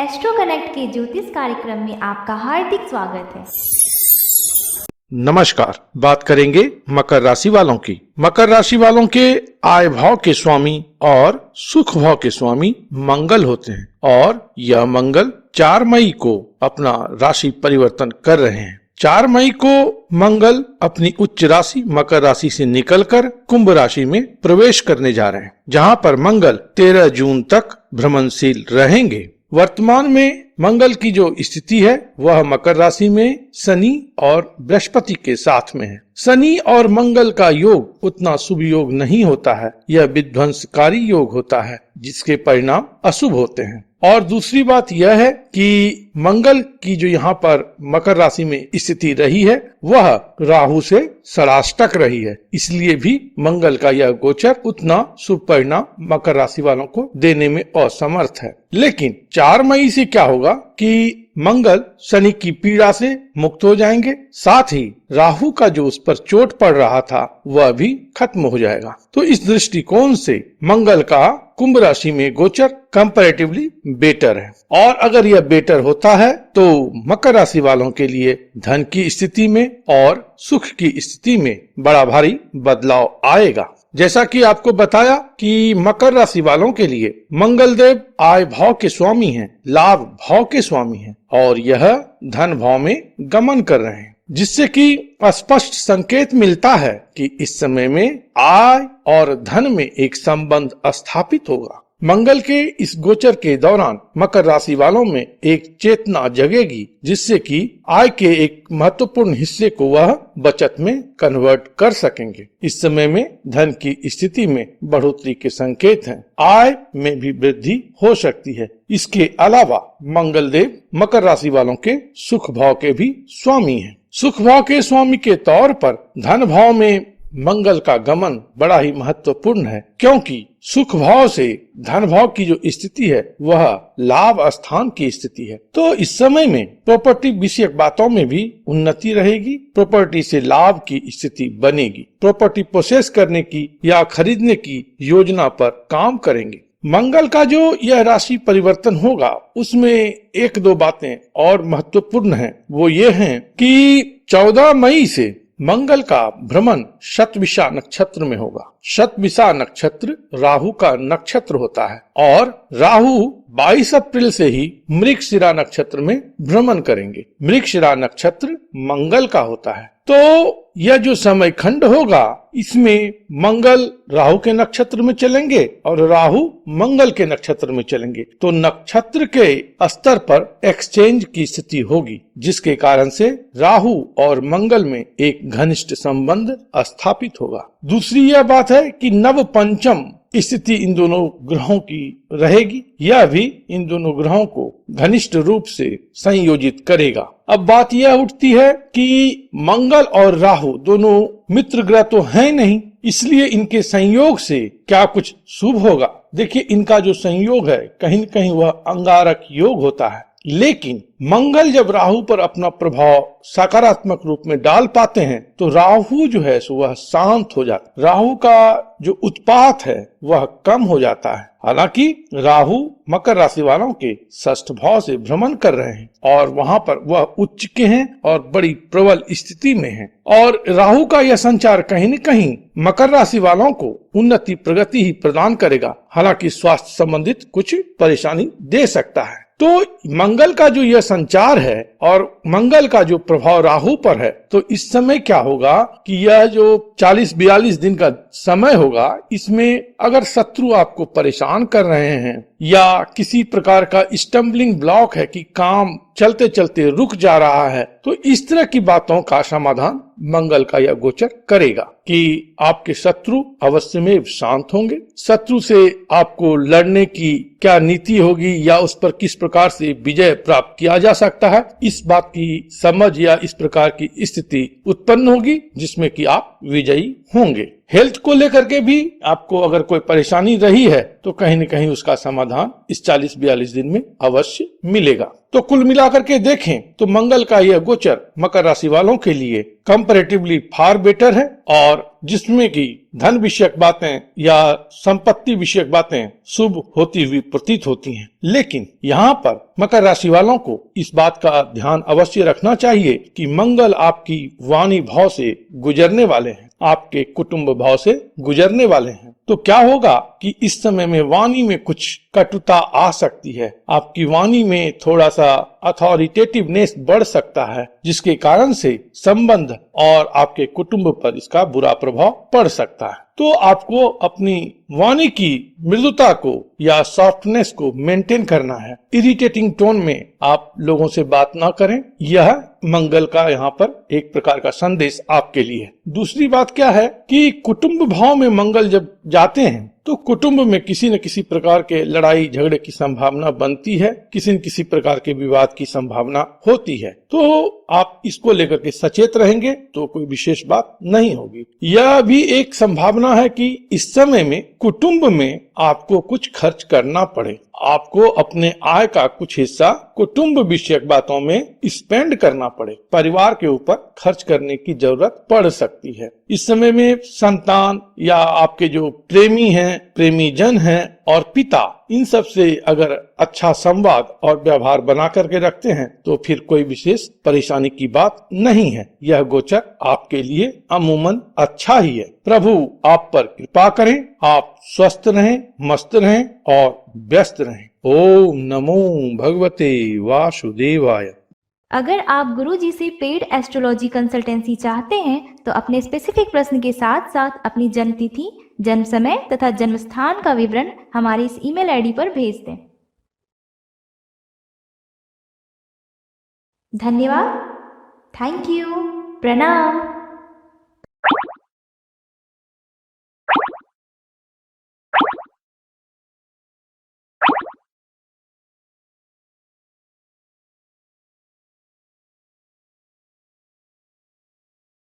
Astro connect के ज्योतिष कार्यक्रम में आपका हार्दिक स्वागत है। नमस्कार। बात करेंगे मकर राशि वालों की। मकर राशि वालों के आय भाव के स्वामी और सुख भाव के स्वामी मंगल होते हैं और यह मंगल 4 मई को अपना राशि परिवर्तन कर रहे हैं। 4 मई को मंगल अपनी उच्च राशि मकर राशि से निकलकर कुंभ राशि में प्रवेश करने जा रहे हैं, जहां पर मंगल 13 जून तक भ्रमणशील रहेंगे। वर्तमान में मंगल की जो स्थिति है वह मकर राशि में शनि और बृहस्पति के साथ में है। शनि और मंगल का योग उतना शुभ योग नहीं होता है, यह विध्वंसकारी योग होता है जिसके परिणाम अशुभ होते हैं। और दूसरी बात यह है कि मंगल की जो यहाँ पर मकर राशि में स्थिति रही है वह राहु से षडाष्टक रही है, इसलिए भी मंगल का यह गोचर उतना शुभ परिणाम मकर राशि वालों को देने में असमर्थ है। लेकिन 4 मई से क्या होगा कि मंगल शनि की पीड़ा से मुक्त हो जाएंगे, साथ ही राहु का जो उस पर चोट पड़ रहा था वह भी खत्म हो जाएगा। तो इस दृष्टिकोण से मंगल का कुंभ राशि में गोचर कंपैरेटिवली बेटर है। और अगर यह बेटर होता है तो मकर राशि वालों के लिए धन की स्थिति में और सुख की स्थिति में बड़ा भारी बदलाव आएगा। जैसा कि आपको बताया कि मकर राशि वालों के लिए मंगल देव आय भाव के स्वामी हैं, लाभ भाव के स्वामी हैं और यह धन भाव में गमन कर रहे हैं, जिससे कि स्पष्ट संकेत मिलता है कि इस समय में आय और धन में एक संबंध स्थापित होगा। मंगल के इस गोचर के दौरान मकर राशि वालों में एक चेतना जगेगी, जिससे कि आय के एक महत्वपूर्ण हिस्से को वह बचत में कन्वर्ट कर सकेंगे। इस समय में धन की स्थिति में बढ़ोतरी के संकेत हैं, आय में भी वृद्धि हो सकती है। इसके अलावा मंगल देव मकर राशि वालों के सुख भाव के भी स्वामी हैं। सुख भाव के स्वामी के तौर पर धन भाव में मंगल का गमन बड़ा ही महत्वपूर्ण है, क्योंकि सुख भाव से धन भाव की जो स्थिति है वह लाभ स्थान की स्थिति है। तो इस समय में प्रॉपर्टी विषयक बातों में भी उन्नति रहेगी, प्रॉपर्टी से लाभ की स्थिति बनेगी, प्रॉपर्टी प्रोसेस करने की या खरीदने की योजना पर काम करेंगे। मंगल का जो यह राशि परिवर्तन होगा उसमें 1-2 बातें और महत्वपूर्ण हैं। वो ये हैं कि 14 मई से मंगल का भ्रमण शतभिषा नक्षत्र में होगा। शतभिषा नक्षत्र राहु का नक्षत्र होता है और राहु 22 अप्रैल से ही मृगशिरा नक्षत्र में भ्रमण करेंगे। मृगशिरा नक्षत्र मंगल का होता है, तो यह जो समय खंड होगा इसमें मंगल राहु के नक्षत्र में चलेंगे और राहु मंगल के नक्षत्र में चलेंगे, तो नक्षत्र के स्तर पर एक्सचेंज की स्थिति होगी, जिसके कारण से राहु और मंगल में एक घनिष्ठ संबंध स्थापित होगा। दूसरी यह बात है कि नव पंचम स्थिति इन दोनों ग्रहों की रहेगी, यह भी इन दोनों ग्रहों को घनिष्ठ रूप से संयोजित करेगा। अब बात यह उठती है कि मंगल और राहु दोनों मित्र ग्रह तो हैं नहीं, इसलिए इनके संयोग से क्या कुछ शुभ होगा? देखिए, इनका जो संयोग है कहीं न कहीं वह अंगारक योग होता है, लेकिन मंगल जब राहु पर अपना प्रभाव सकारात्मक रूप में डाल पाते हैं तो राहु जो है वह शांत हो जाता है, राहु का जो उत्पात है वह कम हो जाता है। हालांकि राहु मकर राशि वालों के 6th भाव से भ्रमण कर रहे हैं और वहां पर वह उच्च के हैं और बड़ी प्रबल स्थिति में हैं, और राहु का यह संचार कहीं न कहीं मकर राशि वालों को उन्नति प्रगति ही प्रदान करेगा, हालांकि स्वास्थ्य संबंधित कुछ परेशानी दे सकता है। तो मंगल का जो यह संचार है और मंगल का जो प्रभाव राहु पर है, तो इस समय क्या होगा कि यह जो 40-42 दिन का समय होगा, इसमें अगर शत्रु आपको परेशान कर रहे हैं या किसी प्रकार का स्टम्बलिंग ब्लॉक है कि काम चलते चलते रुक जा रहा है, तो इस तरह की बातों का समाधान मंगल का यह गोचर करेगा कि आपके शत्रु अवश्य में शांत होंगे। शत्रु से आपको लड़ने की क्या नीति होगी या उस पर किस प्रकार से विजय प्राप्त किया जा सकता है, इस बात की समझ या इस प्रकार की स्थिति उत्पन्न होगी जिसमें कि आप विजयी होंगे। हेल्थ को लेकर के भी आपको अगर कोई परेशानी रही है तो कहीं न कहीं उसका समाधान इस 40-42 दिन में अवश्य मिलेगा। तो कुल मिलाकर के देखें तो मंगल का यह गोचर मकर राशि वालों के लिए कंपैरेटिवली फार बेटर है और जिसमें कि धन विषयक बातें या संपत्ति विषयक बातें शुभ होती हुई प्रतीत होती हैं। लेकिन यहाँ पर मकर राशि वालों को इस बात का ध्यान अवश्य रखना चाहिए कि मंगल आपकी वाणी भाव से गुजरने वाले हैं, आपके कुटुंब भाव से गुजरने वाले हैं। तो क्या होगा कि इस समय में वाणी में कुछ कटुता आ सकती है, आपकी वाणी में थोड़ा सा अथॉरिटेटिवनेस बढ़ सकता है, जिसके कारण से संबंध और आपके कुटुंब पर इसका बुरा प्रभाव पड़ सकता है। तो आपको अपनी वाणी की मृदुता को या सॉफ्टनेस को मेंटेन करना है। इरिटेटिंग टोन में आप लोगों से बात ना करें। यह मंगल का यहाँ पर एक प्रकार का संदेश आपके लिए। दूसरी बात क्या है कि कुटुंब भाव में मंगल जब जाते हैं तो कुटुंब में किसी न किसी प्रकार के लड़ाई झगड़े की संभावना बनती है, किसी न किसी प्रकार के विवाद की संभावना होती है। तो आप इसको लेकर के सचेत रहेंगे तो कोई विशेष बात नहीं होगी। यह भी एक संभावना है कि इस समय में कुटुंब में आपको कुछ खर्च करना पड़े, आपको अपने आय का कुछ हिस्सा कुटुंब विषयक बातों में स्पेंड करना पड़े, परिवार के ऊपर खर्च करने की जरूरत पड़ सकती है। इस समय में संतान या आपके जो प्रेमी हैं, प्रेमी जन हैं और पिता, इन सब से अगर अच्छा संवाद और व्यवहार बना करके रखते हैं तो फिर कोई विशेष परेशानी की बात नहीं है। यह गोचर आपके लिए अमूमन अच्छा ही है। प्रभु आप पर कृपा करें, आप स्वस्थ रहें, मस्त रहें और व्यस्त रहें। ओम नमो भगवते वासुदेवाय। अगर आप गुरुजी से पेड एस्ट्रोलॉजी कंसल्टेंसी चाहते हैं तो अपने स्पेसिफिक प्रश्न के साथ साथ अपनी जन्म तिथि, जन्म समय तथा जन्म स्थान का विवरण हमारे इस ईमेल आईडी पर भेज दें। धन्यवाद। Thank you. प्रणाम।